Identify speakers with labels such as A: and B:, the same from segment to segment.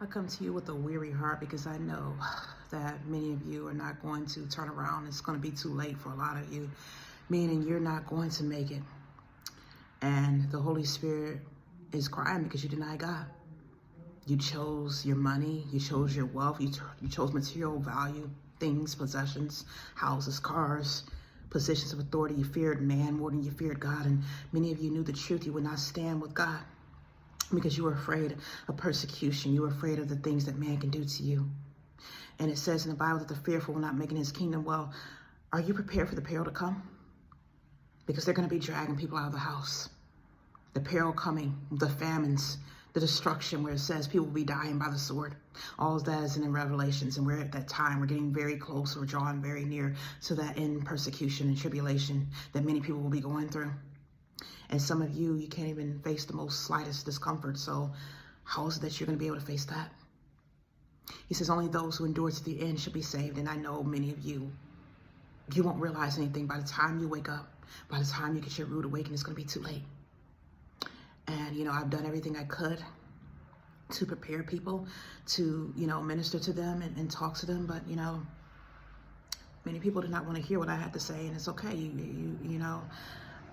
A: I come to you with a weary heart because I know that many of you are not going to turn around. It's going to be too late for a lot of you, meaning you're not going to make it. And the Holy Spirit is crying because you deny God. You chose your money, you chose your wealth, you chose material value, things, possessions, houses, cars, positions of authority. You feared man more than you feared God. And many of you knew the truth. You would not stand with God because you were afraid of persecution. You were afraid of the things that man can do to you. And it says in the Bible that the fearful will not make it in his kingdom. Well, are you prepared for the peril to come? Because they're going to be dragging people out of the house. The peril coming, the famines, the destruction, where it says people will be dying by the sword. All of that is in Revelations, and we're at that time. We're getting very close. We're drawing very near to that end persecution and tribulation that many people will be going through. And some of you, you can't even face the most slightest discomfort. So how is it that you're going to be able to face that? He says only those who endure to the end shall be saved. And I know many of you, you won't realize anything by the time you wake up. By the time you get your rude awakening, it's going to be too late. And, you know, I've done everything I could to prepare people to, you know, minister to them and talk to them. But, you know, many people did not want to hear what I had to say. And it's okay. You know,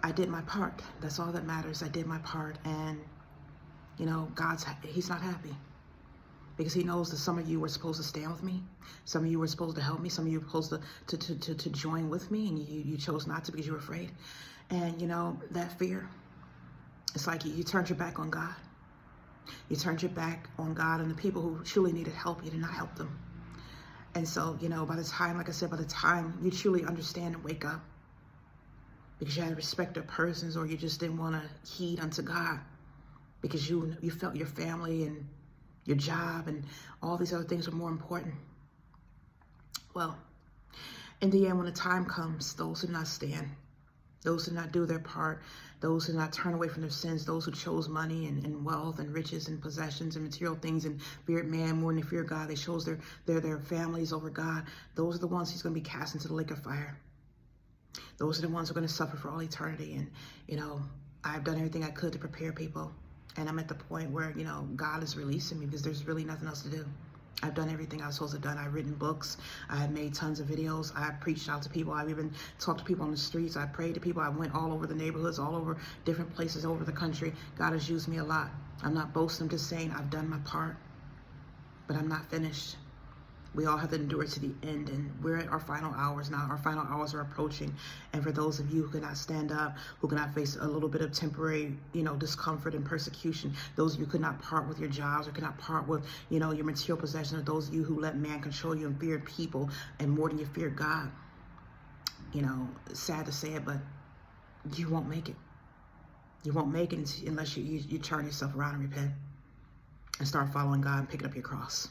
A: I did my part. That's all that matters. I did my part. And, you know, he's not happy. Because he knows that some of you were supposed to stand with me. Some of you were supposed to help me. Some of you were supposed to join with me. And you chose not to because you were afraid. And, you know, that fear, it's like you turned your back on God. You turned your back on God and the people who truly needed help. You did not help them. And so, you know, by the time, like I said, by the time you truly understand and wake up, because you had respect of persons, or you just didn't want to heed unto God, because you felt your family and your job and all these other things were more important. Well, in the end, when the time comes, those who do not stand, those who do not do their part, those who do not turn away from their sins, those who chose money and wealth and riches and possessions and material things and feared man more than they fear God, they chose their families over God. Those are the ones he's going to be cast into the lake of fire. Those are the ones who are going to suffer for all eternity. And, you know, I've done everything I could to prepare people. And I'm at the point where, you know, God is releasing me because there's really nothing else to do. I've done everything I was supposed to have done. I've written books. I've made tons of videos. I've preached out to people. I've even talked to people on the streets. I prayed to people. I went all over the neighborhoods, all over different places over the country. God has used me a lot. I'm not boasting. I'm just saying I've done my part, but I'm not finished. We all have to endure to the end, and we're at our final hours now. Our final hours are approaching. And for those of you who cannot stand up, who cannot face a little bit of temporary, you know, discomfort and persecution, those of you who could not part with your jobs or cannot part with, you know, your material possessions, or those of you who let man control you and feared people and more than you feared God, you know, it's sad to say it, but you won't make it. You won't make it unless you turn yourself around and repent and start following God and picking up your cross.